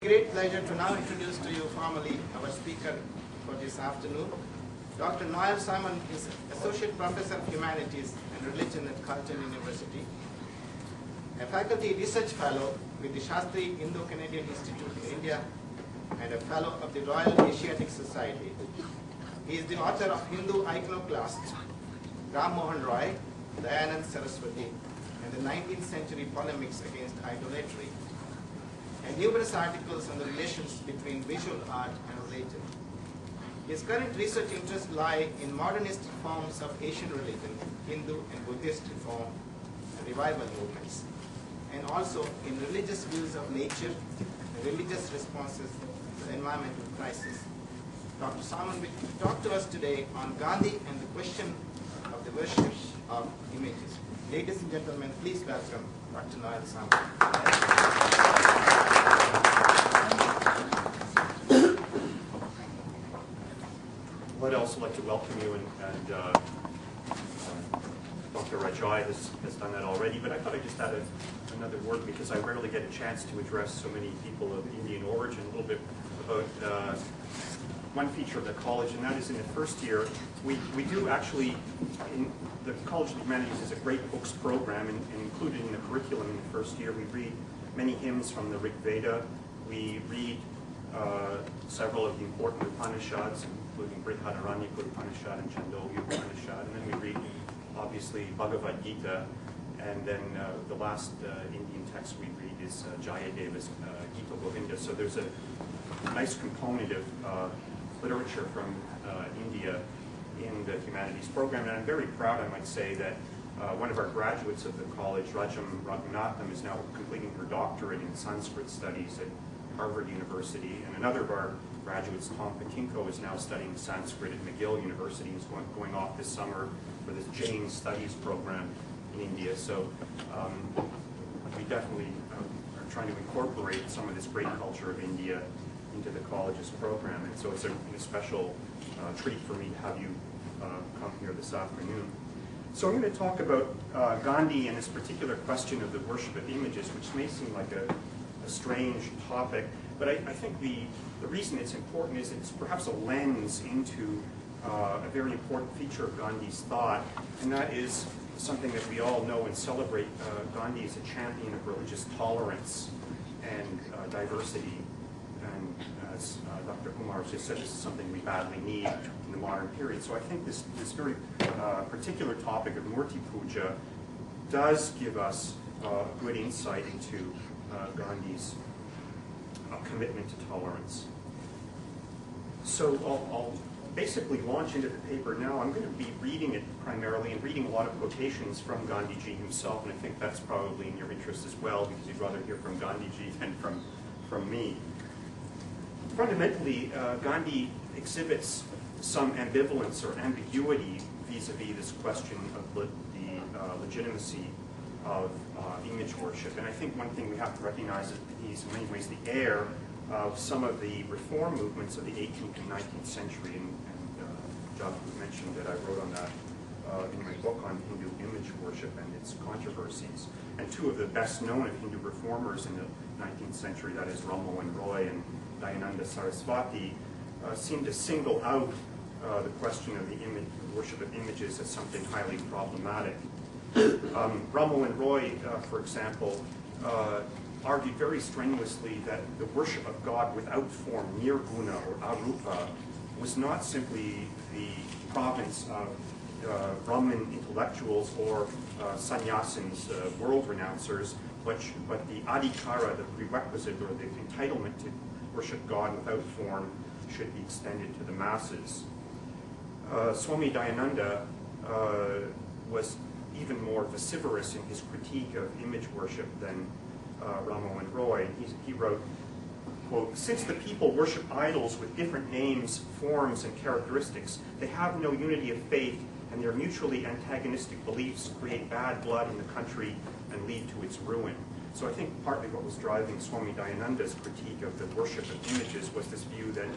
Great pleasure to now introduce to you formally our speaker for this afternoon. Dr. Noel Salmond is Associate Professor of Humanities and Religion at Carleton University, a Faculty Research Fellow with the Shastri Indo-Canadian Institute in India, and a Fellow of the Royal Asiatic Society. He is the author of Hindu Iconoclasts, Ram Mohan Roy, Dayanand Saraswati, and the 19th century polemics against idolatry, and numerous articles on the relations between visual art and religion. His current research interests lie in modernist forms of Asian religion, Hindu and Buddhist reform and revival movements, and also in religious views of nature and religious responses to the environmental crisis. Dr. Salmond will talk to us today on Gandhi and the question of the worship of images. Ladies and gentlemen, please welcome Dr. Noel Salmond. I'd also like to welcome you, and Dr. Rajai has done that already, but I thought I'd just add another word because I rarely get a chance to address so many people of Indian origin, a little bit about one feature of the college, and that is in the first year, we do actually, in the College of Humanities is a great books program, and included in the curriculum in the first year, we read many hymns from the Rig Veda, we read several of the important Upanishads, including Brihadaranyaka Upanishad and Chandogya Upanishad, and then we read, obviously, Bhagavad Gita, and then the last Indian text we read is Jayadeva's Gita Govinda. So there's a nice component of literature from India in the humanities program, and I'm very proud, I might say, that one of our graduates of the college, Rajam Raghunatham, is now completing her doctorate in Sanskrit studies at Harvard University, and another of our graduates, Tom Patinko, is now studying Sanskrit at McGill University. He's going off this summer for this Jain Studies program in India. So we definitely are trying to incorporate some of this great culture of India into the college's program. And so it's a special treat for me to have you come here this afternoon. So I'm going to talk about Gandhi and this particular question of the worship of images, which may seem like a strange topic, but I think the reason it's important is it's perhaps a lens into a very important feature of Gandhi's thought, and that is something that we all know and celebrate. Gandhi is a champion of religious tolerance and diversity, and as Dr. Kumar just said, this is something we badly need in the modern period. So I think this very particular topic of Murti Puja does give us good insight into Gandhi's commitment to tolerance. So I'll basically launch into the paper now. I'm going to be reading it primarily and reading a lot of quotations from Gandhiji himself, and I think that's probably in your interest as well, because you'd rather hear from Gandhiji than from me. Fundamentally, Gandhi exhibits some ambivalence or ambiguity vis-a-vis this question of the legitimacy of image worship. And I think one thing we have to recognize is that he's in many ways the heir of some of the reform movements of the 18th and 19th century. And John mentioned that I wrote on that in my book on Hindu image worship and its controversies. And two of the best known of Hindu reformers in the 19th century, that is Ram Mohan Roy and Dayananda Saraswati, seem to single out the question of the worship of images as something highly problematic. Ram Mohan Roy, for example, argued very strenuously that the worship of God without form, nirguna or arupa, was not simply the province of Brahmin intellectuals or sannyasins, world renouncers, but the adhikara, the prerequisite or the entitlement to worship God without form, should be extended to the masses. Swami Dayananda was even more vociferous in his critique of image worship than Ram Mohan Roy. He wrote, quote, "Since the people worship idols with different names, forms, and characteristics, they have no unity of faith, and their mutually antagonistic beliefs create bad blood in the country and lead to its ruin." So I think partly what was driving Swami Dayananda's critique of the worship of images was this view that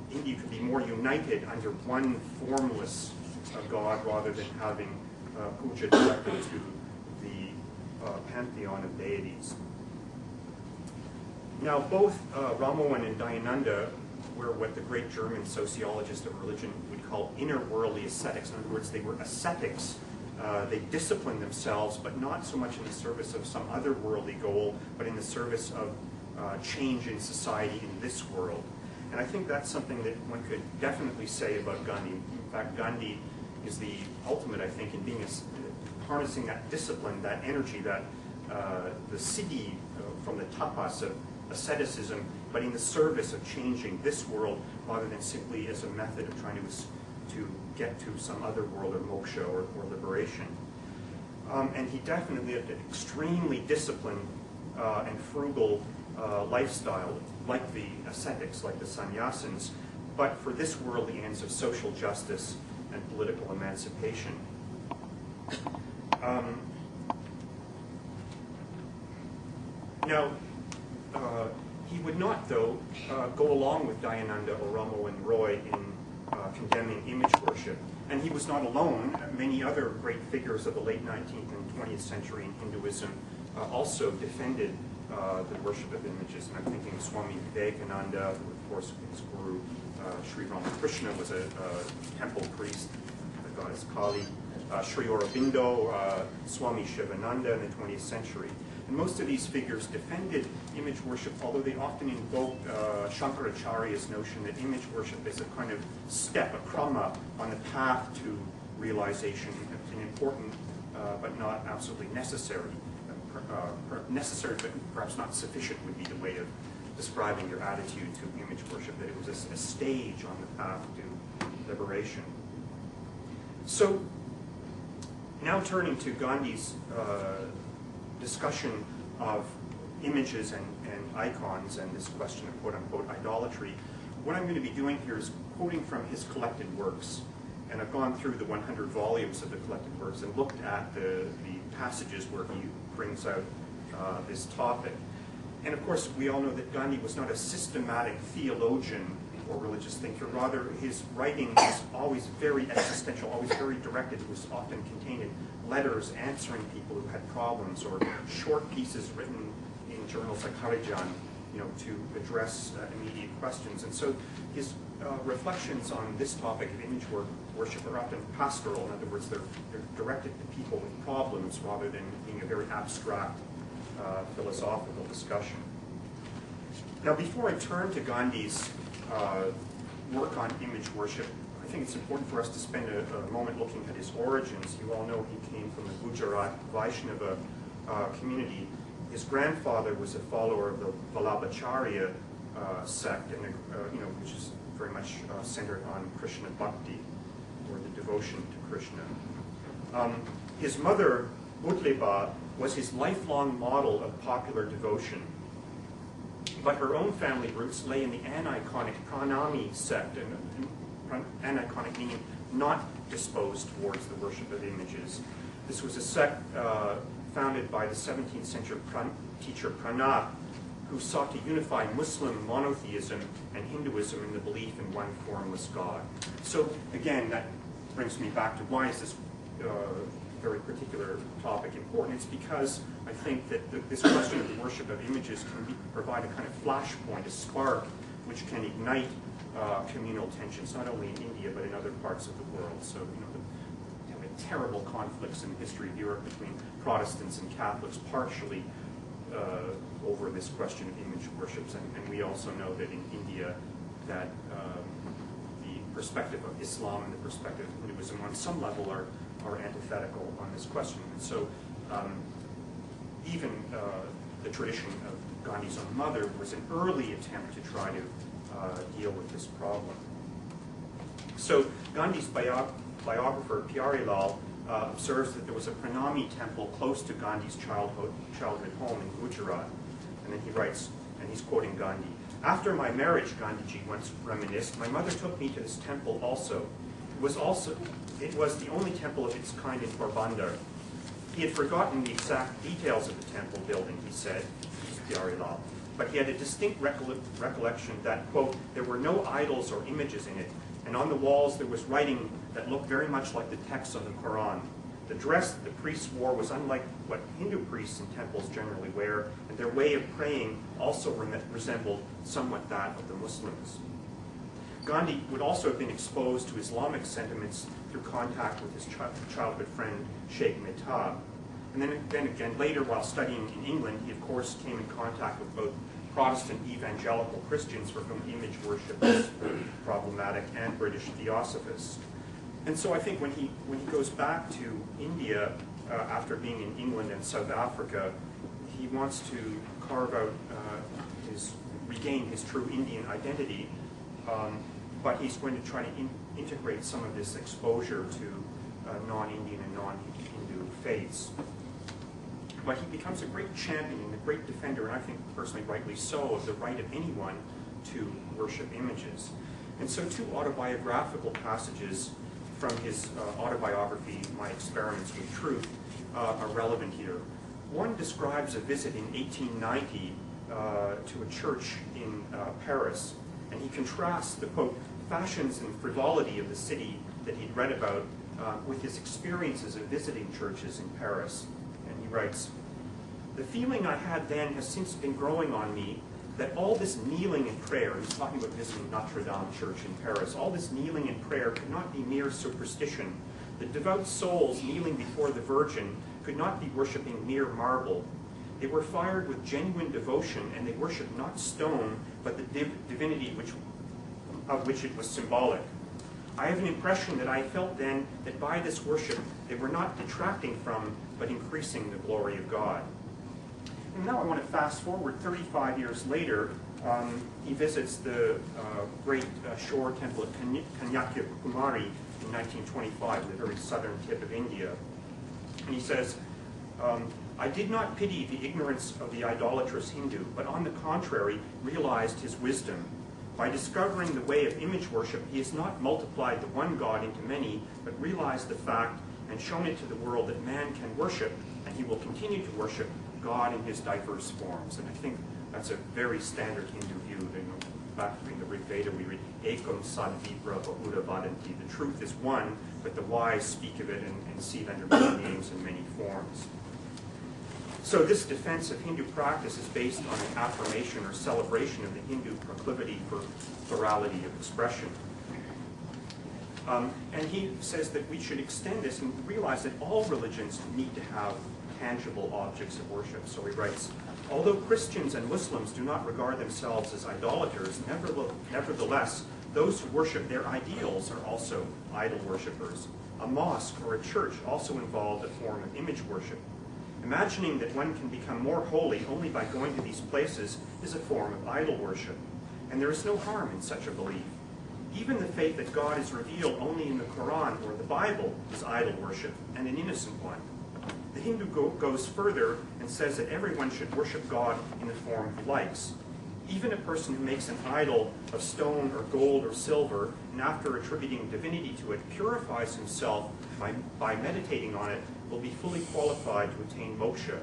India could be more united under one formless God rather than having puja directed to the pantheon of deities. Now, both Ramowan and Dayananda were what the great German sociologist of religion would call inner-worldly ascetics. In other words, they were ascetics. They disciplined themselves, but not so much in the service of some other worldly goal, but in the service of change in society in this world. And I think that's something that one could definitely say about Gandhi. In fact, Gandhi is the ultimate, I think, in being harnessing that discipline, that energy, that the siddhi from the tapas of asceticism, but in the service of changing this world rather than simply as a method of trying to get to some other world or moksha or liberation. And he definitely had an extremely disciplined and frugal lifestyle, like the ascetics, like the sannyasins, but for this world, the ends of social justice and political emancipation. Now, he would not, though, go along with Dayananda or Ramowan Roy in condemning image worship. And he was not alone. Many other great figures of the late 19th and 20th century in Hinduism also defended the worship of images. And I'm thinking of Swami Vivekananda, who, of course, his guru, Sri Ramakrishna, was a temple priest, the goddess Kali. Sri Aurobindo, Swami Shivananda in the 20th century. And most of these figures defended image worship, although they often invoked Shankaracharya's notion that image worship is a kind of step, a krama, on the path to realization, an important but not absolutely necessary. Necessary but perhaps not sufficient would be the way of describing your attitude to image worship, that it was a stage on the path to liberation. So, now turning to Gandhi's discussion of images and icons and this question of quote-unquote idolatry, what I'm going to be doing here is quoting from his collected works. And I've gone through the 100 volumes of the collected works and looked at the passages where he brings out this topic. And of course, we all know that Gandhi was not a systematic theologian or religious thinker. Rather, his writing was always very existential, always very directed. It was often contained in letters answering people who had problems, or short pieces written in journals like Harijan, to address immediate questions. And so his reflections on this topic of image worship are often pastoral. In other words, they're directed to people with problems rather than being a very abstract philosophical discussion. Now, before I turn to Gandhi's work on image worship, I think it's important for us to spend a moment looking at his origins. You all know he came from the Gujarat Vaishnava community. His grandfather was a follower of the Vallabhacharya sect, and which is very much centered on Krishna Bhakti, or the devotion to Krishna. His mother, Budleba, was his lifelong model of popular devotion. But her own family roots lay in the aniconic Pranami sect, and aniconic meaning not disposed towards the worship of images. This was a sect founded by the 17th century teacher Pranab, who sought to unify Muslim monotheism and Hinduism in the belief in one formless God. So again, that brings me back to why is this very particular topic important. It's because I think that this question of the worship of images can provide a kind of flashpoint, a spark, which can ignite communal tensions, not only in India, but in other parts of the world. So, the terrible conflicts in the history of Europe between Protestants and Catholics, partially over this question of image worships. And we also know that in India, that the perspective of Islam and the perspective of Hinduism on some level are antithetical on this question. And so even the tradition of Gandhi's own mother was an early attempt to try to deal with this problem. So Gandhi's biographer, Pyari observes that there was a Pranami temple close to Gandhi's childhood home in Gujarat. And then he writes, and he's quoting Gandhi, "After my marriage," Gandhiji once reminisced, "my mother took me to this temple also. It was the only temple of its kind in Porbandar. He had forgotten the exact details of the temple building," he said, Pyari Lal, "but he had a distinct recollection that, quote, there were no idols or images in it, and on the walls there was writing that looked very much like the text of the Quran. The dress that the priests wore was unlike what Hindu priests and temples generally wear, and their way of praying also resembled somewhat that of the Muslims. Gandhi would also have been exposed to Islamic sentiments through contact with his childhood friend Sheikh Mehtab. And then again later, while studying in England, he of course came in contact with both Protestant evangelical Christians for whom image worship is problematic and British theosophists. And so I think when he goes back to India after being in England and South Africa, he wants to carve out regain his true Indian identity, but he's going to try to integrate some of this exposure to non-Indian and non-Hindu faiths. But he becomes a great champion and a great defender, and I think personally rightly so, of the right of anyone to worship images. And so two autobiographical passages from his autobiography, My Experiments with Truth, are relevant here. One describes a visit in 1890 to a church in Paris, and he contrasts the, quote, fashions and frivolity of the city that he'd read about with his experiences of visiting churches in Paris. And he writes, "The feeling I had then has since been growing on me that all this kneeling in prayer," he's talking about visiting Notre Dame Church in Paris, "all this kneeling in prayer could not be mere superstition. The devout souls kneeling before the Virgin could not be worshipping mere marble. They were fired with genuine devotion, and they worshipped not stone, but the divinity of which it was symbolic. I have an impression that I felt then that by this worship they were not detracting from, but increasing the glory of God." And now I want to fast forward 35 years later. He visits the great shore temple of Kanyakumari in 1925, the very southern tip of India. And he says, "I did not pity the ignorance of the idolatrous Hindu, but on the contrary realized his wisdom. By discovering the way of image worship, he has not multiplied the one God into many, but realized the fact and shown it to the world that man can worship, and he will continue to worship, God in his diverse forms." And I think that's a very standard Hindu view. Back in the Rig Veda we read, "Ekam sadvipra bahura vadanti." The truth is one, but the wise speak of it and see it under many names and many forms. So this defense of Hindu practice is based on an affirmation or celebration of the Hindu proclivity for plurality of expression. And he says that we should extend this and realize that all religions need to have tangible objects of worship. So he writes, "Although Christians and Muslims do not regard themselves as idolaters, nevertheless, those who worship their ideals are also idol worshippers. A mosque or a church also involved a form of image worship. Imagining that one can become more holy only by going to these places is a form of idol worship, and there is no harm in such a belief. Even the faith that God is revealed only in the Quran or the Bible is idol worship, and an innocent one. The Hindu goes further and says that everyone should worship God in the form he likes. Even a person who makes an idol of stone or gold or silver, and after attributing divinity to it, purifies himself by meditating on it, will be fully qualified to attain moksha.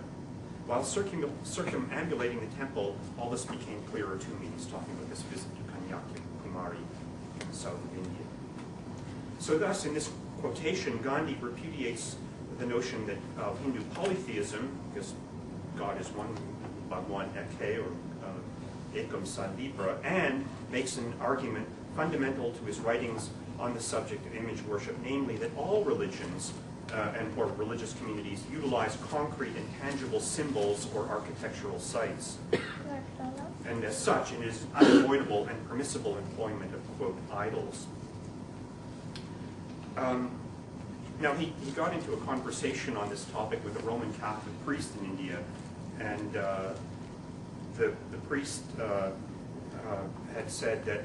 While circumambulating the temple, all this became clearer to me." He's talking about this visit to Kanyakumari in the south of India. So thus, in this quotation, Gandhi repudiates the notion that of Hindu polytheism, because God is one, Bhagwan Eke, or Ekam Sadvipra, and makes an argument fundamental to his writings on the subject of image worship, namely that all religions or religious communities utilize concrete and tangible symbols or architectural sites. And as such, it is unavoidable and permissible employment of, quote, idols. Now, he got into a conversation on this topic with a Roman Catholic priest in India, and the priest had said that,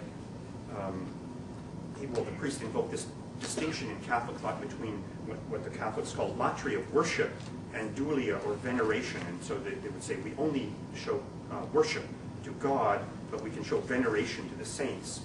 the priest invoked this distinction in Catholic thought between what the Catholics call latria, worship, and dulia, or veneration. And so they would say we only show worship to God, but we can show veneration to the saints.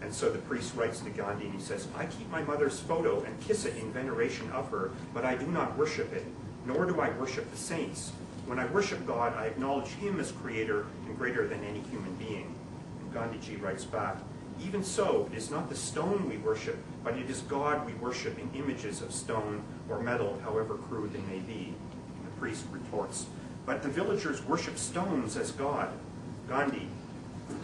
And so the priest writes to Gandhi and he says, "I keep my mother's photo and kiss it in veneration of her, but I do not worship it, nor do I worship the saints. When I worship God, I acknowledge him as creator and greater than any human being." And Gandhiji writes back, Even so, it is not the stone we worship, but it is God we worship in images of stone or metal, however crude they may be. The priest retorts, but the villagers worship stones as God. Gandhi,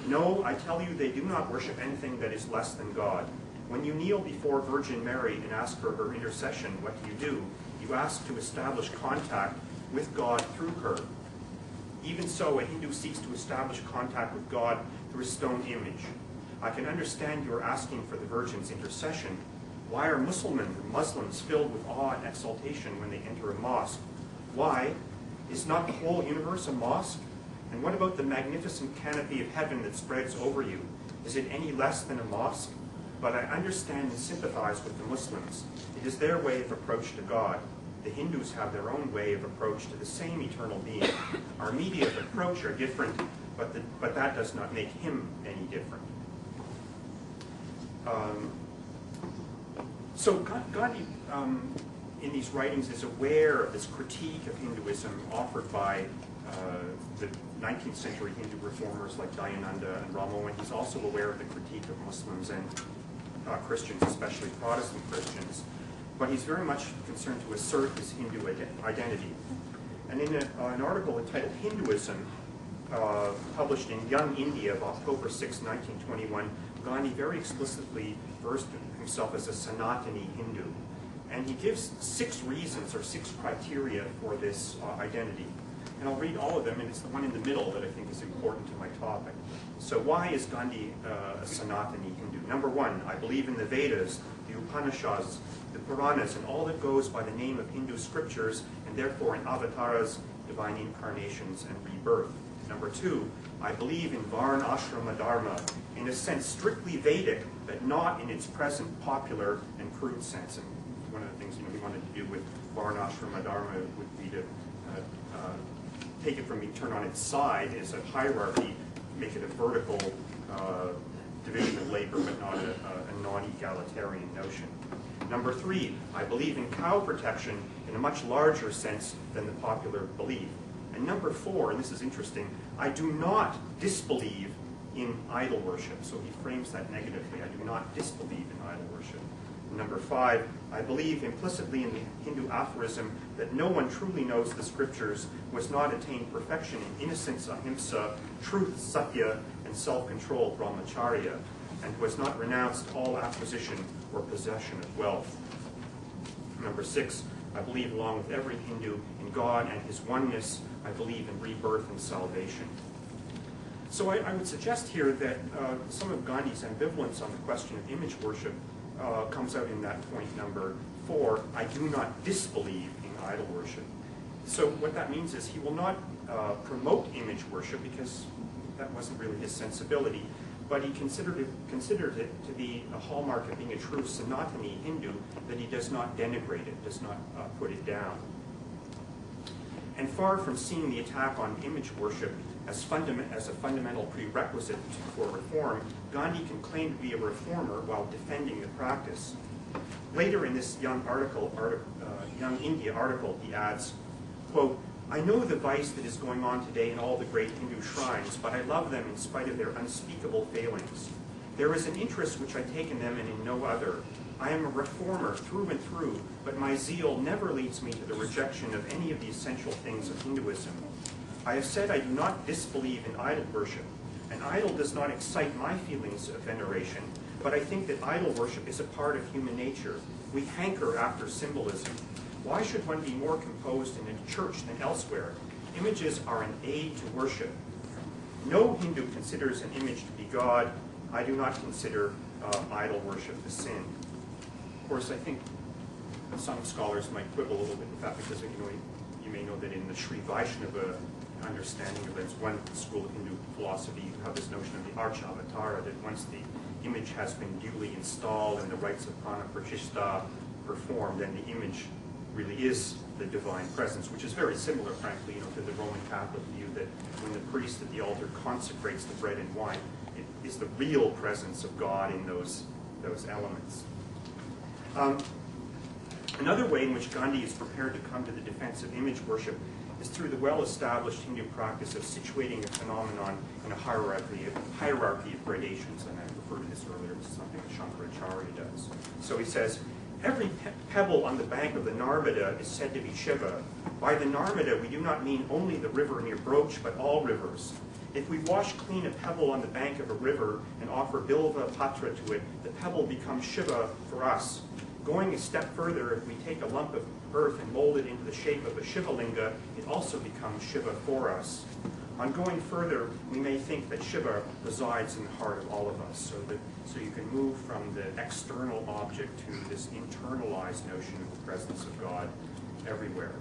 no, I tell you, they do not worship anything that is less than God. When you kneel before Virgin Mary and ask for her intercession, what do? You ask to establish contact with God through her. Even so, a Hindu seeks to establish contact with God through a stone image. I can understand you are asking for the Virgin's intercession. Why are Muslims filled with awe and exaltation when they enter a mosque? Why? Is not the whole universe a mosque? And what about the magnificent canopy of heaven that spreads over you? Is it any less than a mosque? But I understand and sympathize with the Muslims. It is their way of approach to God. The Hindus have their own way of approach to the same eternal being. Our media of approach are different, but that does not make him any different. So Gandhi, in these writings, is aware of this critique of Hinduism offered by the 19th century Hindu reformers like Dayananda and Ramo, and he's also aware of the critique of Muslims and Christians, especially Protestant Christians. But he's very much concerned to assert his Hindu identity. And in an article entitled Hinduism, published in Young India of October 6, 1921, Gandhi very explicitly refers to himself as a Sanatani Hindu. And he gives 6 reasons or 6 criteria for this identity. And I'll read all of them, and it's the one in the middle that I think is important to my topic. So why is Gandhi a Sanatani Hindu? Number 1, I believe in the Vedas, the Upanishads, the Puranas, and all that goes by the name of Hindu scriptures, and therefore in avatars, divine incarnations, and rebirth. Number 2, I believe in Varna Ashrama Dharma, in a sense strictly Vedic, but not in its present popular and crude sense. And one of the things we wanted to do with Varna Ashrama Dharma would be to take it from being turned on its side as a hierarchy, make it a vertical division of labor, but not a non-egalitarian notion. Number 3, I believe in cow protection in a much larger sense than the popular belief. And number 4, and this is interesting, I do not disbelieve in idol worship. So he frames that negatively. I do not disbelieve in idol worship. And number 5, I believe implicitly in the Hindu aphorism that no one truly knows the scriptures who has not attained perfection in innocence, ahimsa, truth, satya, and self-control, brahmacharya, and who has not renounced all acquisition or possession of wealth. Number 6, I believe, along with every Hindu, in God and his oneness. I believe in rebirth and salvation. So I would suggest here that some of Gandhi's ambivalence on the question of image worship comes out in that point number 4, I do not disbelieve in idol worship. So what that means is he will not promote image worship because that wasn't really his sensibility, but he considered it to be a hallmark of being a true Sanatani Hindu that he does not denigrate it, does not put it down. And far from seeing the attack on image worship as a fundamental prerequisite for reform, Gandhi can claim to be a reformer while defending the practice. Later in this Young India article, he adds, quote, I know the vice that is going on today in all the great Hindu shrines, but I love them in spite of their unspeakable failings. There is an interest which I take in them and in no other. I am a reformer through and through, but my zeal never leads me to the rejection of any of the essential things of Hinduism. I have said I do not disbelieve in idol worship. An idol does not excite my feelings of veneration, but I think that idol worship is a part of human nature. We hanker after symbolism. Why should one be more composed in a church than elsewhere? Images are an aid to worship. No Hindu considers an image to be God. I do not consider idol worship a sin. Of course, I think some scholars might quibble a little bit with that because you may know that in the Sri Vaishnava understanding of it, one school of Hindu philosophy, you have this notion of the Archa-avatara, that once the image has been duly installed and the rites of prana pratishtha performed, then the image really is the divine presence, which is very similar, frankly, to the Roman Catholic view that when the priest at the altar consecrates the bread and wine, it is the real presence of God in those elements. Another way in which Gandhi is prepared to come to the defense of image worship is through the well-established Hindu practice of situating a phenomenon in a hierarchy of gradations, and I referred to this earlier. This is something that Shankaracharya does. So he says, every pebble on the bank of the Narmada is said to be Shiva. By the Narmada, we do not mean only the river near Broach, but all rivers. If we wash clean a pebble on the bank of a river and offer Bilva Patra to it, the pebble becomes Shiva for us. Going a step further, if we take a lump of earth and mold it into the shape of a Shivalinga, it also becomes Shiva for us. On going further, we may think that Shiva resides in the heart of all of us, so you can move from the external object to this internalized notion of the presence of God everywhere.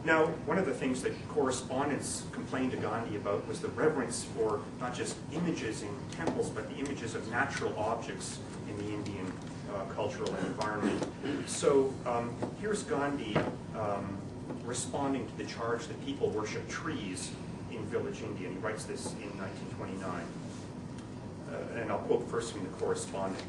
Now, one of the things that correspondents complained to Gandhi about was the reverence for not just images in temples, but the images of natural objects in the Indian cultural environment. So here's Gandhi responding to the charge that people worship trees in village India, and he writes this in 1929. And I'll quote first from the correspondent.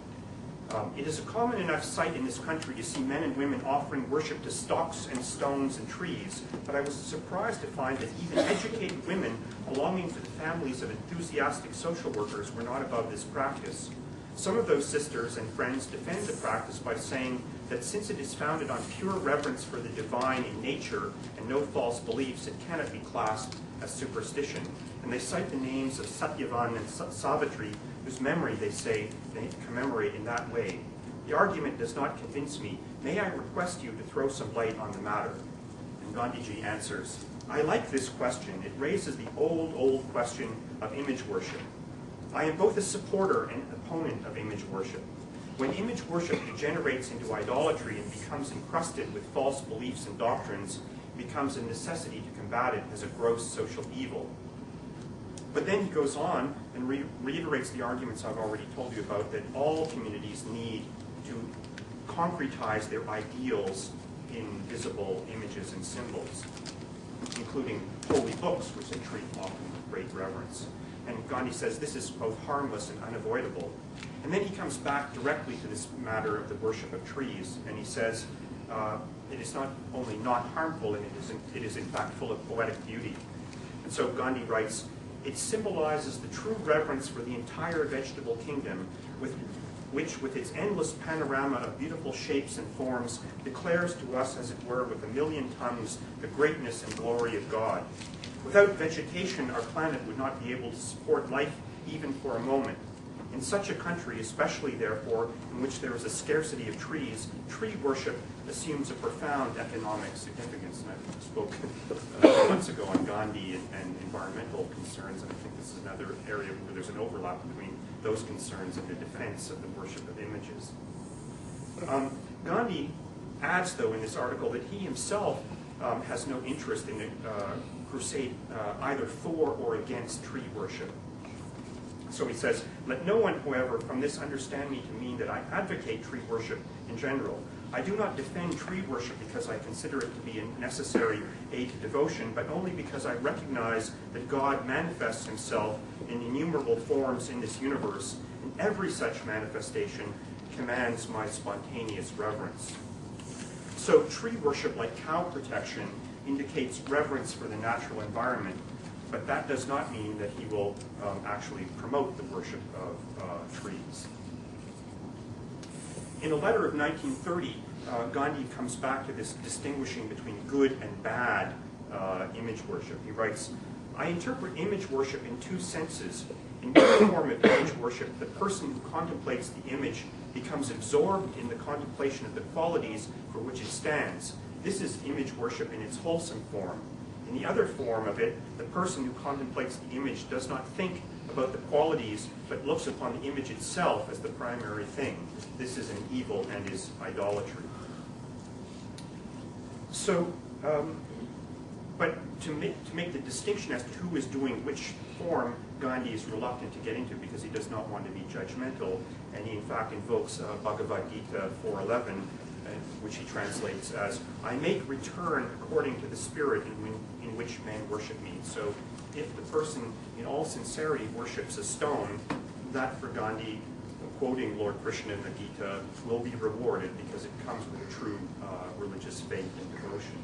It is a common enough sight in this country to see men and women offering worship to stocks and stones and trees, but I was surprised to find that even educated women belonging to the families of enthusiastic social workers were not above this practice. Some of those sisters and friends defend the practice by saying that since it is founded on pure reverence for the divine in nature and no false beliefs, it cannot be classed as superstition. And they cite the names of Satyavan and Savitri, whose memory, they say, they commemorate in that way. The argument does not convince me. May I request you to throw some light on the matter? And Gandhiji answers, I like this question. It raises the old question of image worship. I am both a supporter and opponent of image worship. When image worship degenerates into idolatry and becomes encrusted with false beliefs and doctrines, it becomes a necessity to combat it as a gross social evil. But then he goes on and reiterates the arguments I've already told you about, that all communities need to concretize their ideals in visible images and symbols, including holy books, which they treat often with great reverence. And Gandhi says this is both harmless and unavoidable. And then he comes back directly to this matter of the worship of trees, and he says it is not only not harmful, and it is in fact full of poetic beauty. And so Gandhi writes, it symbolizes the true reverence for the entire vegetable kingdom, which with its endless panorama of beautiful shapes and forms declares to us, as it were, with a million tongues, the greatness and glory of God. Without vegetation, our planet would not be able to support life even for a moment. In such a country, especially therefore, in which there is a scarcity of trees, tree worship assumes a profound economic significance. And I spoke months ago on Gandhi and environmental concerns, and I think this is another area where there's an overlap between those concerns and the defense of the worship of images. Gandhi adds, though, in this article that he himself has no interest in a crusade either for or against tree worship. So he says, let no one, however, from this understand me to mean that I advocate tree worship in general. I do not defend tree worship because I consider it to be a necessary aid to devotion, but only because I recognize that God manifests himself in innumerable forms in this universe, and every such manifestation commands my spontaneous reverence. So tree worship, like cow protection, indicates reverence for the natural environment, but that does not mean that he will actually promote the worship of trees. In a letter of 1930, Gandhi comes back to this distinguishing between good and bad image worship. He writes, I interpret image worship in two senses. In one form of image worship, the person who contemplates the image becomes absorbed in the contemplation of the qualities for which it stands. This is image worship in its wholesome form. In the other form of it, the person who contemplates the image does not think about the qualities, but looks upon the image itself as the primary thing. This is an evil and is idolatry. So, but to make the distinction as to who is doing which form, Gandhi is reluctant to get into because he does not want to be judgmental, and he in fact invokes Bhagavad Gita 4:11, which he translates as, I make return according to the spirit in which men worship me. So if the person in all sincerity worships a stone, that for Gandhi quoting Lord Krishna in the Gita, will be rewarded because it comes with a true religious faith and devotion.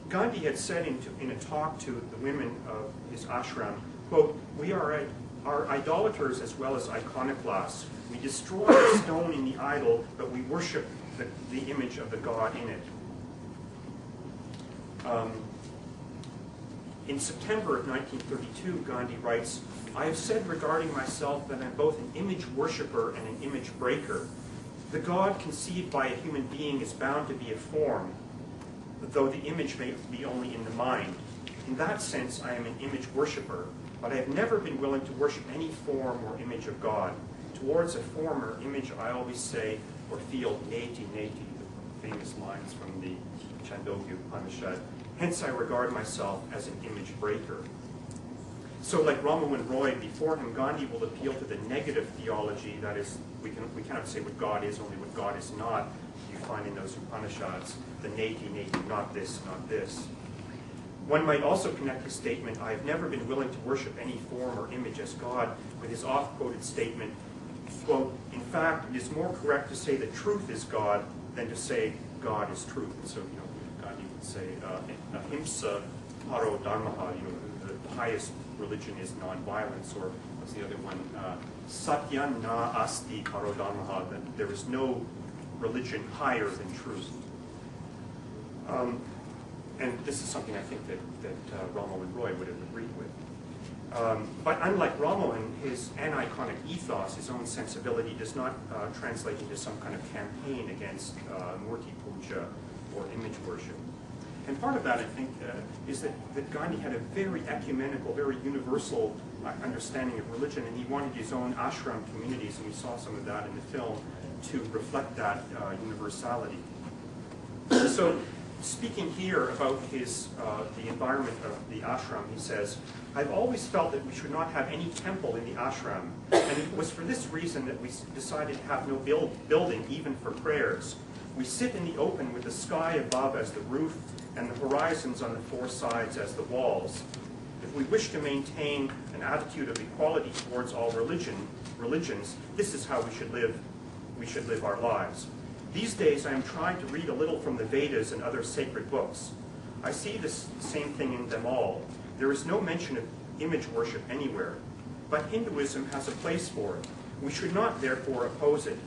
Gandhi had said in a talk to the women of his ashram, quote, "We are idolaters as well as iconoclasts. We destroy the stone in the idol, but we worship the image of the God in it." In September of 1932, Gandhi writes, "I have said regarding myself that I'm both an image worshipper and an image breaker. The God conceived by a human being is bound to be a form, though the image may be only in the mind. In that sense, I am an image worshipper, but I have never been willing to worship any form or image of God. Towards a form or image, I always say or feel neti neti," the famous lines from the Chandogya Upanishad. "Hence, I regard myself as an image breaker." So, like Ramawan Roy before him, Gandhi will appeal to the negative theology, that is, we cannot say what God is, only what God is not. You find in those Upanishads, the neti neti, not this, not this. One might also connect his statement, "I have never been willing to worship any form or image as God," with his oft-quoted statement, quote, "In fact, it is more correct to say that truth is God than to say God is truth." And so, Gandhi would say, "Ahimsa paro dharmaha," the highest religion is nonviolence, or what's the other one? Satya na asti paro dharmaha, that there is no religion higher than truth. And this is something I think that Ramawan Roy would have agreed with. But unlike Ramawan, his aniconic ethos, his own sensibility, does not translate into some kind of campaign against murti puja or image worship. And part of that, I think, is that Gandhi had a very ecumenical, very universal understanding of religion, and he wanted his own ashram communities, and we saw some of that in the film, to reflect that universality. So, speaking here about the environment of the ashram, he says, "I've always felt that we should not have any temple in the ashram, and it was for this reason that we decided to have no building even for prayers. We sit in the open with the sky above as the roof and the horizons on the four sides as the walls. If we wish to maintain an attitude of equality towards all religions, this is how we should live our lives. These days I am trying to read a little from the Vedas and other sacred books. I see the same thing in them all. There is no mention of image worship anywhere, but Hinduism has a place for it. We should not therefore oppose it.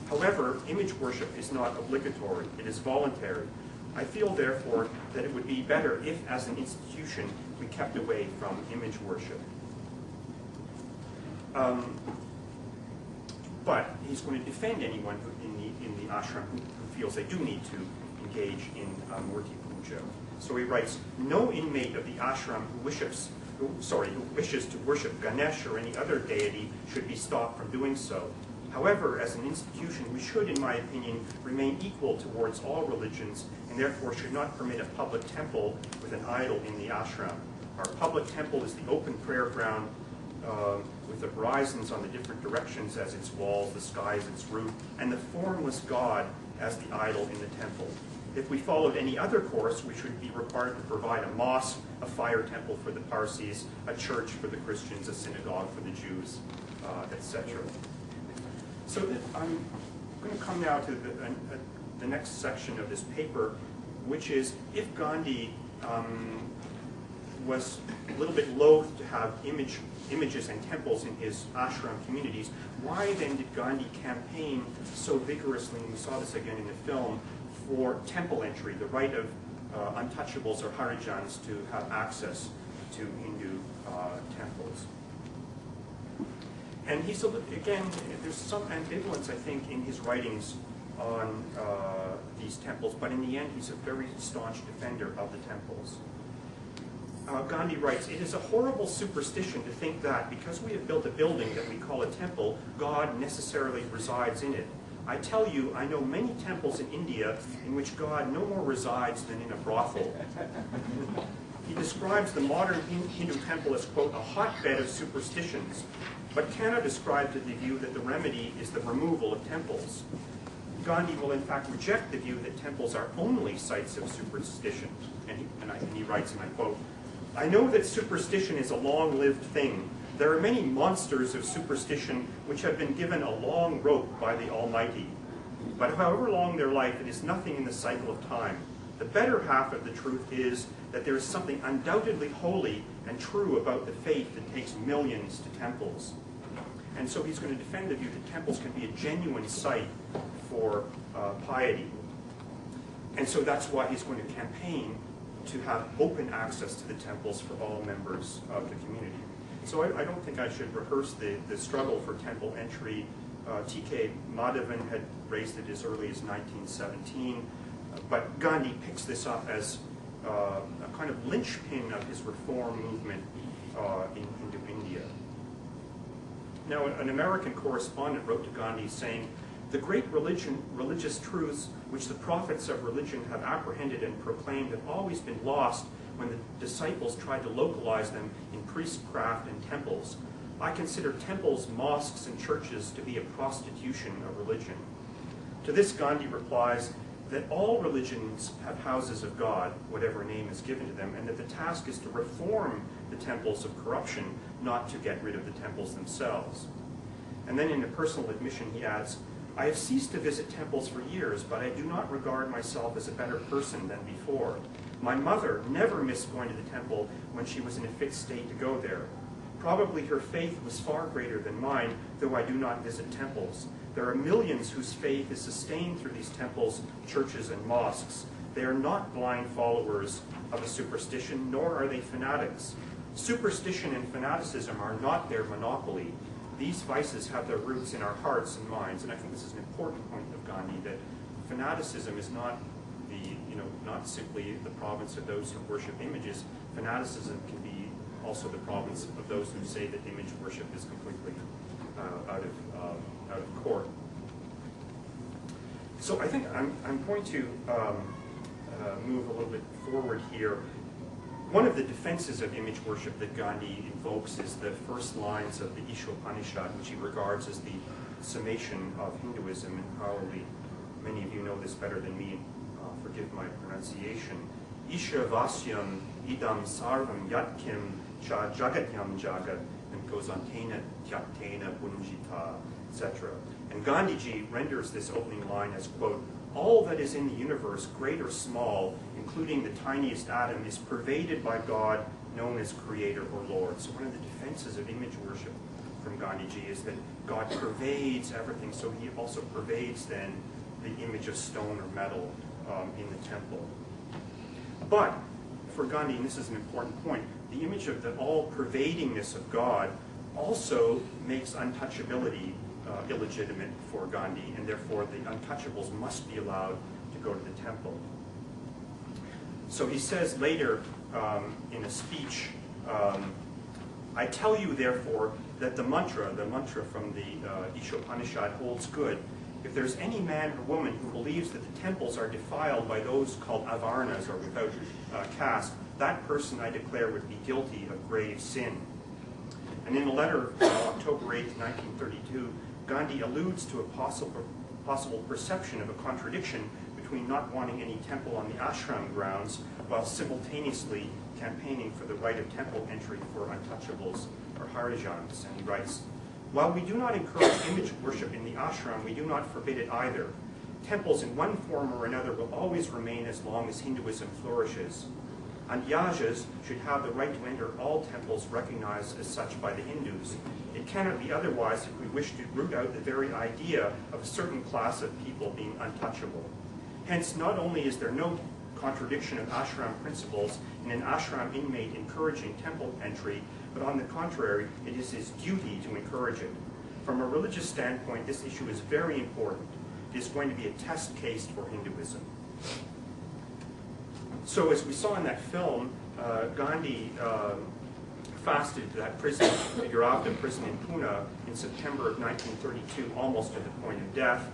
However, image worship is not obligatory, it is voluntary. I feel therefore that it would be better if, as an institution, we kept away from image worship." But he's going to defend anyone in the ashram who feels they do need to engage in murti puja. So he writes, "No inmate of the ashram who wishes to worship Ganesh or any other deity should be stopped from doing so. However, as an institution, we should, in my opinion, remain equal towards all religions and therefore should not permit a public temple with an idol in the ashram. Our public temple is the open prayer ground with the horizons on the different directions as its walls, the sky as its roof, and the formless God as the idol in the temple. If we followed any other course, we should be required to provide a mosque, a fire temple for the Parsis, a church for the Christians, a synagogue for the Jews, etc." So I'm going to come now to the next section of this paper, which is, if Gandhi was a little bit loath to have images and temples in his ashram communities, why then did Gandhi campaign so vigorously, and we saw this again in the film, for temple entry, the right of untouchables or Harijans to have access to Hindu temples? And he's, again, there's some ambivalence, I think, in his writings on these temples, but in the end, he's a very staunch defender of the temples. Gandhi writes, "It is a horrible superstition to think that because we have built a building that we call a temple, God necessarily resides in it. I tell you, I know many temples in India in which God no more resides than in a brothel." He describes the modern Hindu temple as, quote, "a hotbed of superstitions," but cannot ascribe to the view that the remedy is the removal of temples. Gandhi will in fact reject the view that temples are only sites of superstition. And he writes, and I quote, "I know that superstition is a long-lived thing, There are many monsters of superstition which have been given a long rope by the Almighty. But however long their life, it is nothing in the cycle of time. The better half of the truth is that there is something undoubtedly holy and true about the faith that takes millions to temples. And so he's going to defend the view that temples can be a genuine site for piety. And so that's why he's going to campaign to have open access to the temples for all members of the community. So I don't think I should rehearse the struggle for temple entry. T.K. Madhavan had raised it as early as 1917, but Gandhi picks this up as a kind of linchpin of his reform movement into India. Now, an American correspondent wrote to Gandhi saying, "The great religious truths which the prophets of religion have apprehended and proclaimed have always been lost when the disciples tried to localize them in priestcraft and temples. I consider temples, mosques, and churches to be a prostitution of religion." To this, Gandhi replies that all religions have houses of God, whatever name is given to them, and that the task is to reform the temples of corruption, not to get rid of the temples themselves. And then in a personal admission, he adds, "I have ceased to visit temples for years, but I do not regard myself as a better person than before. My mother never missed going to the temple when she was in a fit state to go there. Probably her faith was far greater than mine, though I do not visit temples. There are millions whose faith is sustained through these temples, churches, and mosques. They are not blind followers of a superstition, nor are they fanatics. Superstition and fanaticism are not their monopoly. These vices have their roots in our hearts and minds." And I think this is an important point of Gandhi, that fanaticism is not not simply the province of those who worship images. Fanaticism can be also the province of those who say that image worship is completely out of court. So I think I'm going to move a little bit forward here. One of the defenses of image worship that Gandhi invokes is the first lines of the Ishopanishad, which he regards as the summation of Hinduism, and probably many of you know this better than me. Forgive my pronunciation. Isha vasyam idam sarvam yatkim cha jagatyam jagat, and goes on tena tyaktena punjita, etc. And Gandhiji renders this opening line as, quote, "All that is in the universe, great or small, including the tiniest atom, is pervaded by God, known as Creator or Lord." So one of the defenses of image worship from Gandhiji is that God pervades everything, so he also pervades then the image of stone or metal in the temple. But for Gandhi, and this is an important point, the image of the all-pervadingness of God also makes untouchability illegitimate for Gandhi, and therefore the untouchables must be allowed to go to the temple. So he says later in a speech, "I tell you, therefore, that the mantra from the Ishopanishad holds good. If there's any man or woman who believes that the temples are defiled by those called avarnas, or without caste, that person, I declare, would be guilty of grave sin." And in a letter of October 8, 1932, Gandhi alludes to a possible perception of a contradiction between not wanting any temple on the ashram grounds while simultaneously campaigning for the right of temple entry for untouchables or harijans. And he writes, "While we do not encourage image worship in the ashram, we do not forbid it either. Temples in one form or another will always remain as long as Hinduism flourishes. Andyajas should have the right to enter all temples recognized as such by the Hindus. It cannot be otherwise if we wish to root out the very idea of a certain class of people being untouchable. Hence, not only is there no contradiction of ashram principles in an ashram inmate encouraging temple entry, but on the contrary, it is his duty to encourage it. From a religious standpoint, this issue is very important. It is going to be a test case for Hinduism." So as we saw in that film, Gandhi fasted that prison, the Giravda prison in Pune, in September of 1932, almost at the point of death,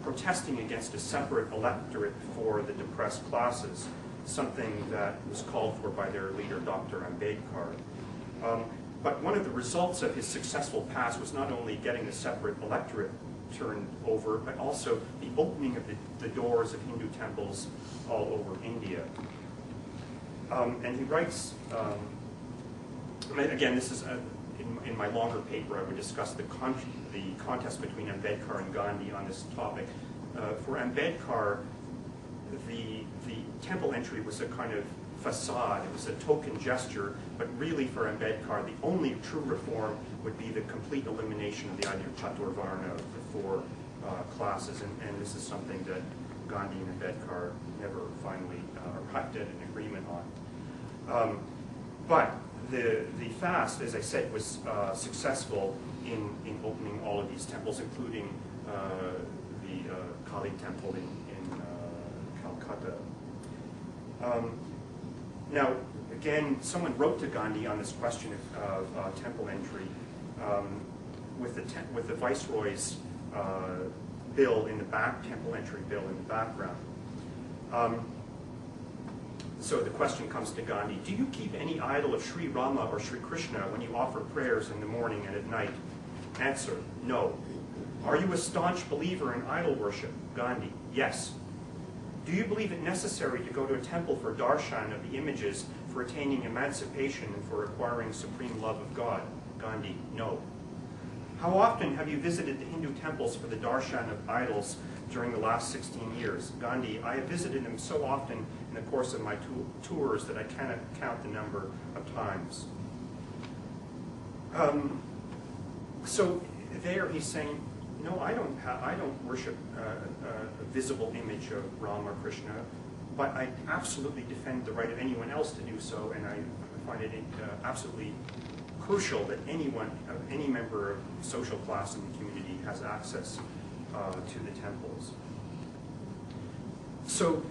protesting against a separate electorate for the depressed classes, something that was called for by their leader, Dr. Ambedkar. But one of the results of his successful past was not only getting the separate electorate turned over, but also the opening of the doors of Hindu temples all over India. And he writes again, this is in my longer paper, I would discuss the contest between Ambedkar and Gandhi on this topic. For Ambedkar, the temple entry was a kind of facade. It was a token gesture, but really for Ambedkar, the only true reform would be the complete elimination of the idea of Chaturvarna, the four classes, and this is something that Gandhi and Ambedkar never finally arrived at an agreement on. But the fast, as I said, was successful in opening all of these temples, including the Kali temple in Calcutta. Now, again, someone wrote to Gandhi on this question of temple entry with the Viceroy's bill in the temple entry bill in the background. So the question comes to Gandhi: do you keep any idol of Sri Rama or Sri Krishna when you offer prayers in the morning and at night? Answer: no. Are you a staunch believer in idol worship? Gandhi: yes. Do you believe it necessary to go to a temple for darshan of the images for attaining emancipation and for acquiring supreme love of God? Gandhi: no. How often have you visited the Hindu temples for the darshan of idols during the last 16 years? Gandhi: I have visited them so often in the course of my tours that I cannot count the number of times. So there he's saying, no, I don't worship a visible image of Rama or Krishna, but I absolutely defend the right of anyone else to do so, and I find it absolutely crucial that any member of social class in the community has access to the temples. So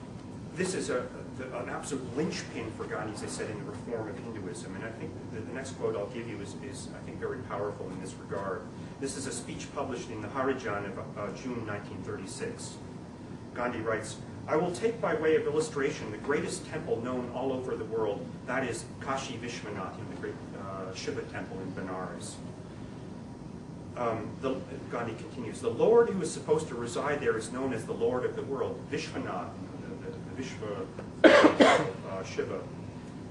this is an absolute linchpin for Gandhi, as I said, in the reform of Hinduism. And I think the next quote I'll give you is I think, very powerful in this regard. This is a speech published in the Harijan of June 1936. Gandhi writes, I will take by way of illustration the greatest temple known all over the world, that is Kashi Vishwanath, the great Shiva temple in Benares. Gandhi continues, the Lord who is supposed to reside there is known as the Lord of the world, Vishwanath, the Vishwa Shiva.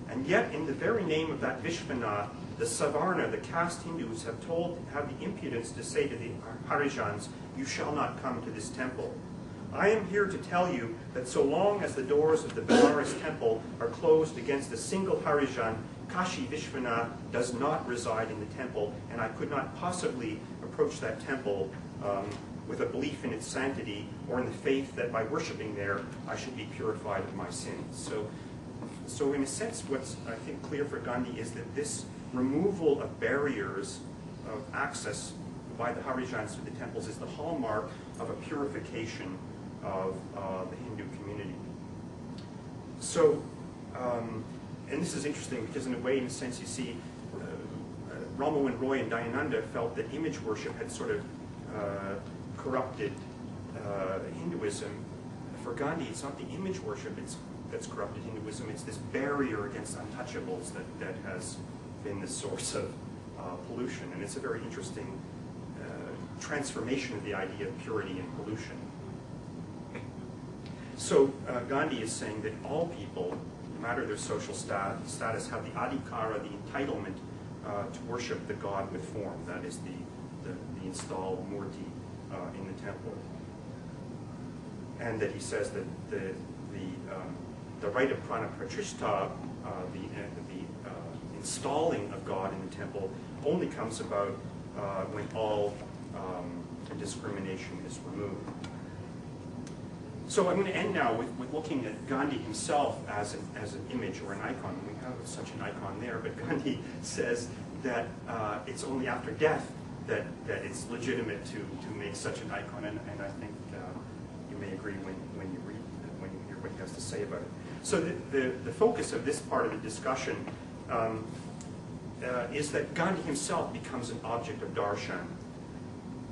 And yet, in the very name of that Vishwanath, the Savarna, the caste Hindus, have the impudence to say to the Harijans, you shall not come to this temple. I am here to tell you that so long as the doors of the Benares temple are closed against a single Harijan, Kashi Vishwanath does not reside in the temple, and I could not possibly approach that temple with a belief in its sanctity or in the faith that by worshiping there I should be purified of my sins. So in a sense, what's I think clear for Gandhi is that this removal of barriers of access by the Harijans to the temples is the hallmark of a purification of the Hindu community. So, and this is interesting because in a way, in a sense, you see, Ramohan Roy and Dayananda felt that image worship had sort of corrupted Hinduism. For Gandhi, it's not the image worship that's corrupted Hinduism, it's this barrier against untouchables that has been the source of pollution. And it's a very interesting transformation of the idea of purity and pollution. So Gandhi is saying that all people, no matter their social status, have the adhikara, the entitlement to worship the God with form. That is the installed murti in the temple. And that he says that the rite of prana pratishtha, the installing of God in the temple, only comes about when all discrimination is removed. So I'm going to end now with looking at Gandhi himself as an image or an icon. We have such an icon there, but Gandhi says that it's only after death that it's legitimate to make such an icon, and I think you may agree when you hear what he has to say about it. So the focus of this part of the discussion is that Gandhi himself becomes an object of darshan.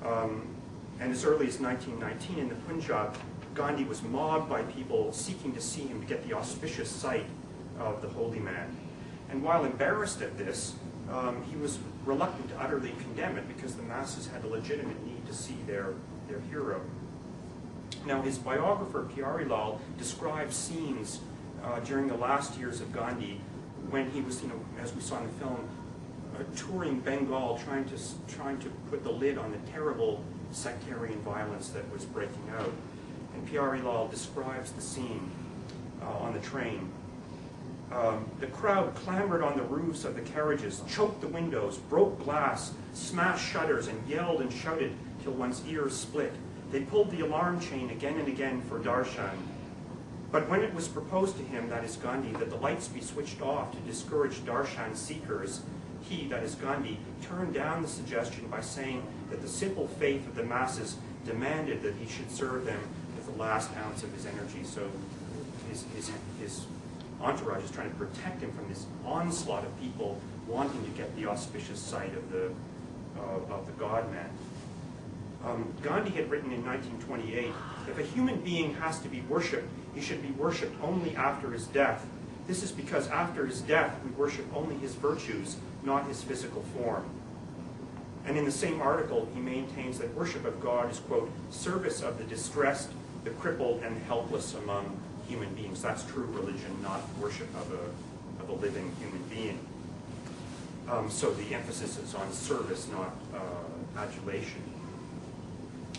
And as early as 1919 in the Punjab, Gandhi was mobbed by people seeking to see him to get the auspicious sight of the holy man. And while embarrassed at this, he was reluctant to utterly condemn it because the masses had a legitimate need to see their hero. Now, his biographer, Pyari Lal, describes scenes during the last years of Gandhi when he was, as we saw in the film, touring Bengal, trying to put the lid on the terrible sectarian violence that was breaking out. And Pyari Lal describes the scene on the train. The crowd clambered on the roofs of the carriages, choked the windows, broke glass, smashed shutters, and yelled and shouted till one's ears split. They pulled the alarm chain again and again for darshan. But when it was proposed to him, that is Gandhi, that the lights be switched off to discourage darshan seekers, he, that is Gandhi, turned down the suggestion by saying that the simple faith of the masses demanded that he should serve them with the last ounce of his energy. So his entourage is trying to protect him from this onslaught of people wanting to get the auspicious sight of the God-man. Gandhi had written in 1928, if a human being has to be worshipped, he should be worshipped only after his death. This is because after his death, we worship only his virtues, not his physical form. And in the same article, he maintains that worship of God is, quote, service of the distressed, the crippled, and the helpless among human beings. That's true religion, not worship of a living human being. So the emphasis is on service, not adulation.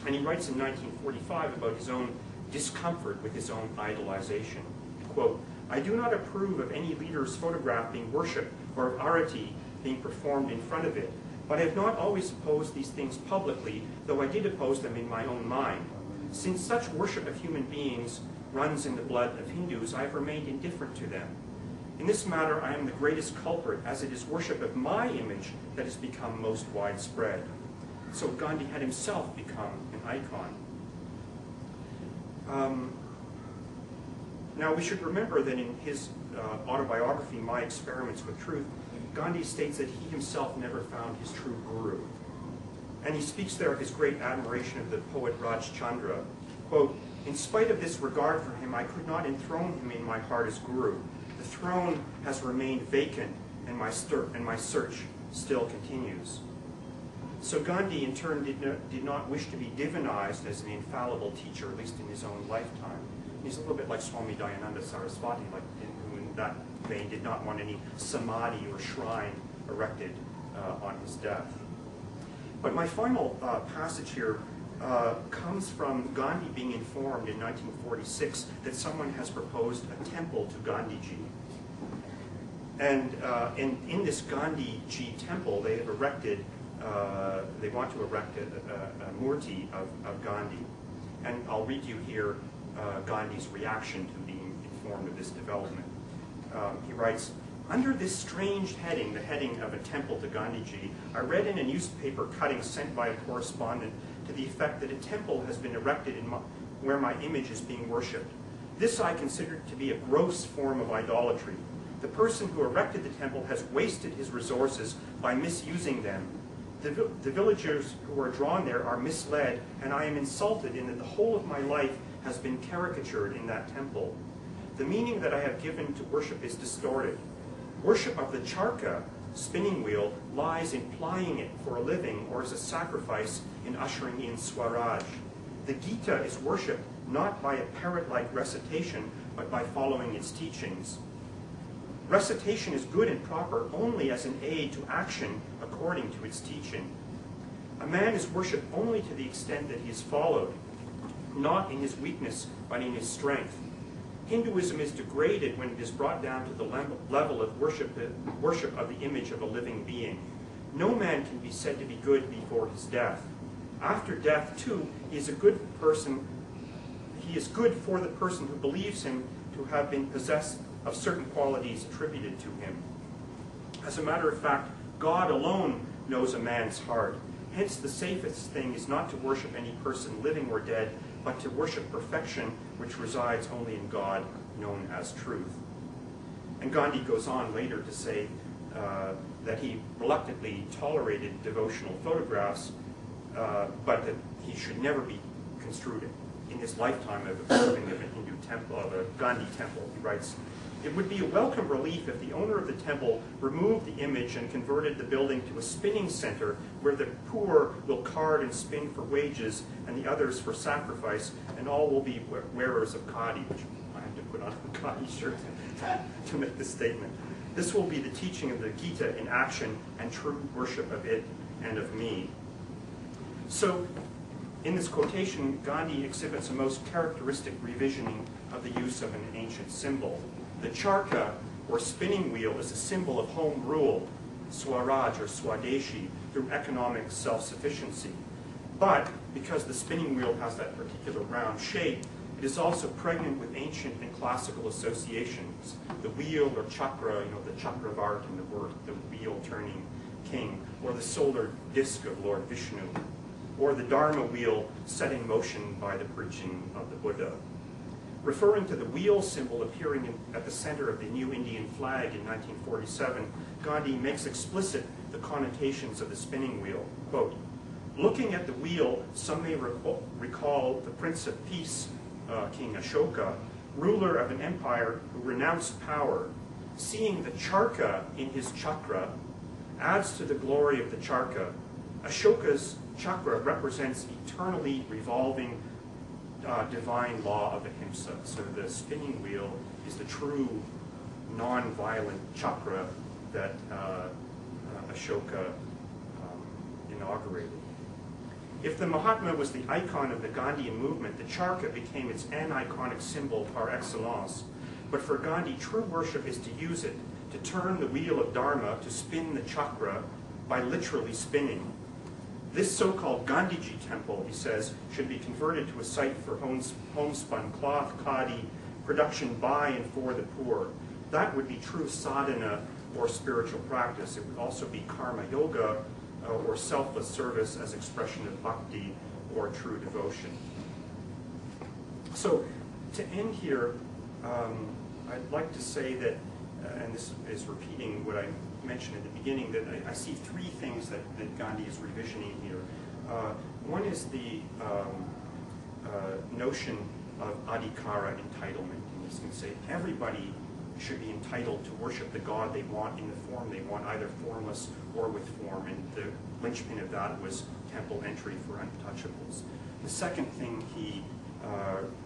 And he writes in 1945 about his own discomfort with his own idolization. Quote, I do not approve of any leader's photograph being worshipped or of arati being performed in front of it, but I have not always opposed these things publicly, though I did oppose them in my own mind. Since such worship of human beings runs in the blood of Hindus, I have remained indifferent to them. In this matter, I am the greatest culprit, as it is worship of my image that has become most widespread. So Gandhi had himself become an icon. Now we should remember that in his autobiography, My Experiments with Truth, Gandhi states that he himself never found his true guru. And he speaks there of his great admiration of the poet Rajchandra. Quote, in spite of this regard for him, I could not enthrone him in my heart as guru. The throne has remained vacant, and my search still continues. So Gandhi, in turn, did not wish to be divinized as an infallible teacher, at least in his own lifetime. He's a little bit like Swami Dayananda Saraswati, who in that vein did not want any samadhi or shrine erected on his death. But my final passage here comes from Gandhi being informed in 1946 that someone has proposed a temple to Gandhiji. And in this Gandhiji temple, they have erected, they want to erect a murti of Gandhi. And I'll read you here Gandhi's reaction to being informed of this development. He writes, under this strange heading, the heading of a temple to Gandhiji, I read in a newspaper cutting sent by a correspondent to the effect that a temple has been erected where my image is being worshipped. This I considered to be a gross form of idolatry. The person who erected the temple has wasted his resources by misusing them. The villagers who are drawn there are misled, and I am insulted in that the whole of my life has been caricatured in that temple. The meaning that I have given to worship is distorted. Worship of the charka, spinning wheel, lies in plying it for a living or as a sacrifice in ushering in Swaraj. The Gita is worshipped not by a parrot-like recitation, but by following its teachings. Recitation is good and proper only as an aid to action according to its teaching. A man is worshipped only to the extent that he is followed, not in his weakness, but in his strength. Hinduism is degraded when it is brought down to the level of worship of the image of a living being. No man can be said to be good before his death. After death, too, he is a good person. He is good for the person who believes him to have been possessed of certain qualities attributed to him. As a matter of fact, God alone knows a man's heart. Hence, the safest thing is not to worship any person, living or dead, but to worship perfection, which resides only in God, known as truth. And Gandhi goes on later to say that he reluctantly tolerated devotional photographs, but that he should never be construed in his lifetime of observing of a Hindu temple, of a Gandhi temple. He writes, it would be a welcome relief if the owner of the temple removed the image and converted the building to a spinning center where the poor will card and spin for wages and the others for sacrifice, and all will be wearers of khadi, which I have to put on Gandhi shirt to make this statement. This will be the teaching of the Gita in action and true worship of it and of me. So, in this quotation, Gandhi exhibits a most characteristic revisioning of the use of an ancient symbol. The charka, or spinning wheel, is a symbol of home rule, Swaraj or Swadeshi, through economic self-sufficiency. But because the spinning wheel has that particular round shape, it is also pregnant with ancient and classical associations. The wheel or chakra, the Chakravart in the word, the wheel turning king, or the solar disk of Lord Vishnu, or the Dharma wheel set in motion by the preaching of the Buddha. Referring to the wheel symbol appearing at the center of the new Indian flag in 1947, Gandhi makes explicit the connotations of the spinning wheel. Quote, "Looking at the wheel, some may recall the Prince of Peace, King Ashoka, ruler of an empire who renounced power. Seeing the charka in his chakra adds to the glory of the charka. Ashoka's chakra represents eternally revolving divine law of ahimsa." So the spinning wheel is the true non-violent chakra that Ashoka inaugurated. If the Mahatma was the icon of the Gandhian movement, the charka became its aniconic symbol par excellence. But for Gandhi, true worship is to use it, to turn the wheel of Dharma, to spin the chakra by literally spinning. This so-called Gandhiji temple, he says, should be converted to a site for homespun cloth, khadi, production by and for the poor. That would be true sadhana or spiritual practice. It would also be karma yoga or selfless service as expression of bhakti or true devotion. So to end here, I'd like to say that, and this is repeating what I mentioned at the beginning, that I see three things that Gandhi is revisioning here. One is the notion of adhikara, entitlement. And he's going to say everybody should be entitled to worship the God they want in the form they want, either formless or with form. And the linchpin of that was temple entry for untouchables. The second thing he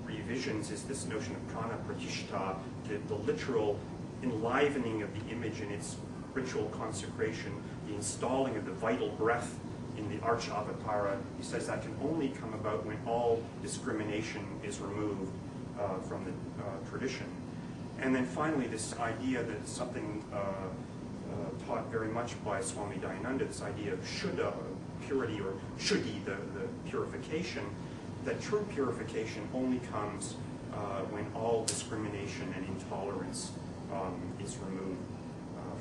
revisions is this notion of prana pratishtha, the literal enlivening of the image in its ritual consecration, the installing of the vital breath in the arch avatara. He says that can only come about when all discrimination is removed from the tradition. And then finally, this idea that something taught very much by Swami Dayananda, this idea of shuddha, purity, or shuddhi, the purification, that true purification only comes when all discrimination and intolerance is removed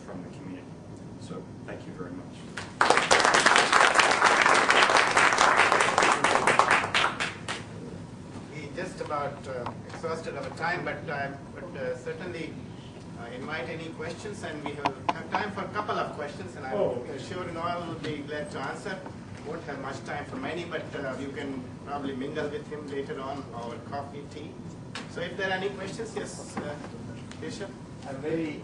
from the community. So, thank you very much. We just about exhausted our time, but I would certainly invite any questions, and we have time for a couple of questions, and I'm sure Noel will be glad to answer. Won't have much time for many, but you can probably mingle with him later on over coffee, tea. So if there are any questions, yes, Bishop? I'm very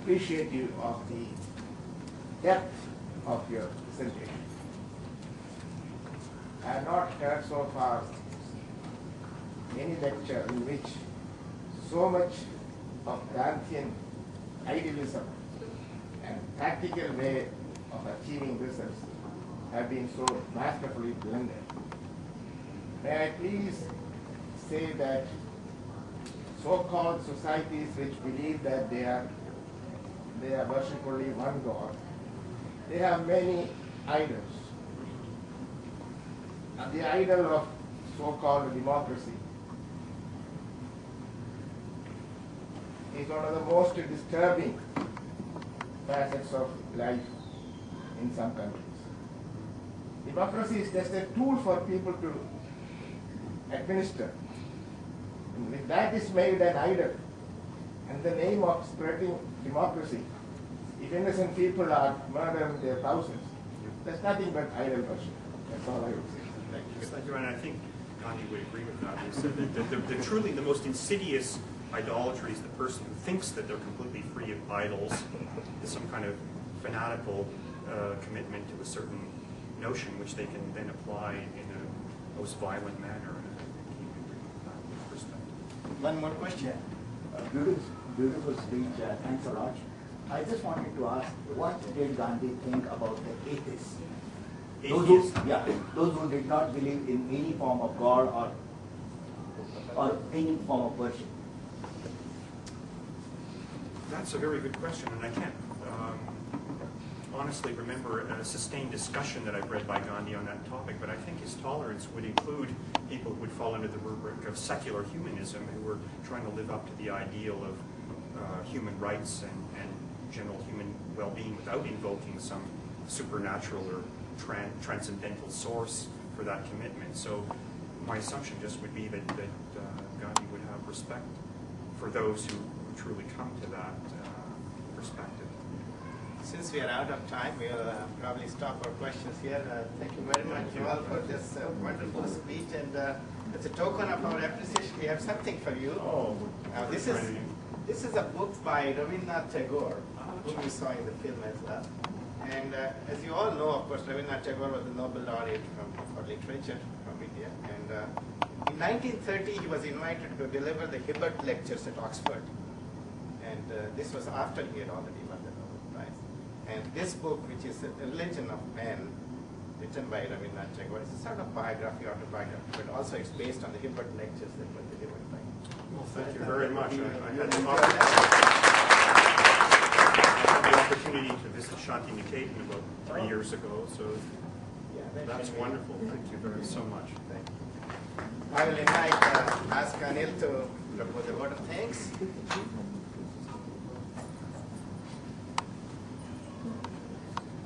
appreciative of the depth of your presentation. I have not heard so far any lecture in which so much of Gandhian idealism and practical way of achieving results have been so masterfully blended. May I please say that so-called societies which believe that they are worship only one God, they have many idols. And the idol of so-called democracy is one of the most disturbing facets of life in some countries. Democracy is just a tool for people to administer. And if that is made an idol, in the name of spreading democracy, if innocent people are murdered in their thousands, that's nothing but idol worship. That's all I would say. Thank you, and I think Gandhi would agree with that. He said that truly the most insidious idolatry is the person who thinks that they're completely free of idols, is some kind of fanatical commitment to a certain notion which they can then apply in a most violent manner. And I think he would agree with that. One more question. Beautiful speech. Thanks a lot. I just wanted to ask, what did Gandhi think about the atheists? Those who did not believe in any form of God or any form of worship. That's a very good question, and I can't honestly remember a sustained discussion that I've read by Gandhi on that topic, but I think his tolerance would include people who would fall under the rubric of secular humanism, who were trying to live up to the ideal of human rights and general human well-being without invoking some supernatural or transcendental source for that commitment. So my assumption just would be that Gandhi would have respect for those who truly come to that perspective. Since we are out of time, we'll probably stop our questions here. Thank you very much, Noel, for this wonderful speech. And as a token of our appreciation, we have something for you. This is a book by Rabindranath Tagore, whom we saw in the film as well. And as you all know, of course, Rabindranath Tagore was the Nobel laureate for literature from India. And in 1930, he was invited to deliver the Hibbert Lectures at Oxford. And this was after he had already won the Nobel Prize. And this book, which is A Religion of Men, written by Rabindranath Tagore, is a sort of biography, autobiography, but also it's based on the Hibbert Lectures that were delivered by him. Well, thank you very much. I had the opportunity to visit Shanti Niketan about 3 years ago, so that's wonderful. Thank you very so much. Thank you. I will invite, ask Anil to propose a word of thanks.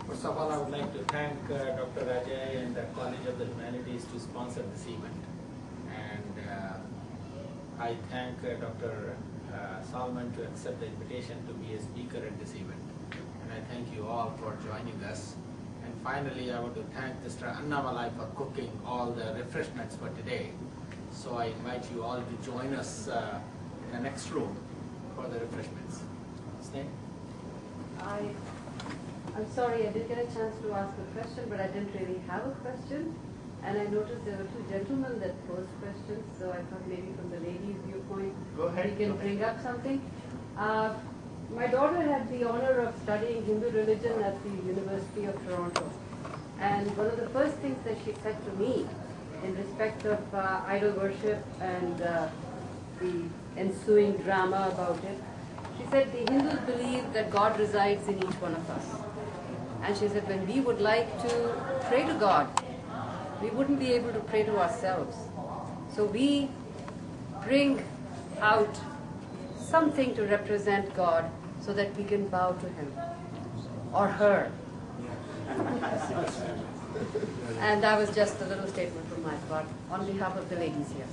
First of all, I would like to thank Dr. Ajay and the College of the Humanities to sponsor this event. And I thank Dr. Salmond to accept the invitation to be a speaker at this event. And I thank you all for joining us. And finally, I want to thank Mr. Annamalai for cooking all the refreshments for today. So I invite you all to join us in the next room for the refreshments. Sneh? I'm sorry, I didn't get a chance to ask a question, but I didn't really have a question. And I noticed there were two gentlemen that posed questions, so I thought maybe from the ladies' viewpoint, we can bring up something. My daughter had the honor of studying Hindu religion at the University of Toronto. And one of the first things that she said to me in respect of idol worship and the ensuing drama about it, she said the Hindus believe that God resides in each one of us. And she said when we would like to pray to God, we wouldn't be able to pray to ourselves. So we bring out something to represent God so that we can bow to Him or her. And that was just a little statement from my part on behalf of the ladies here.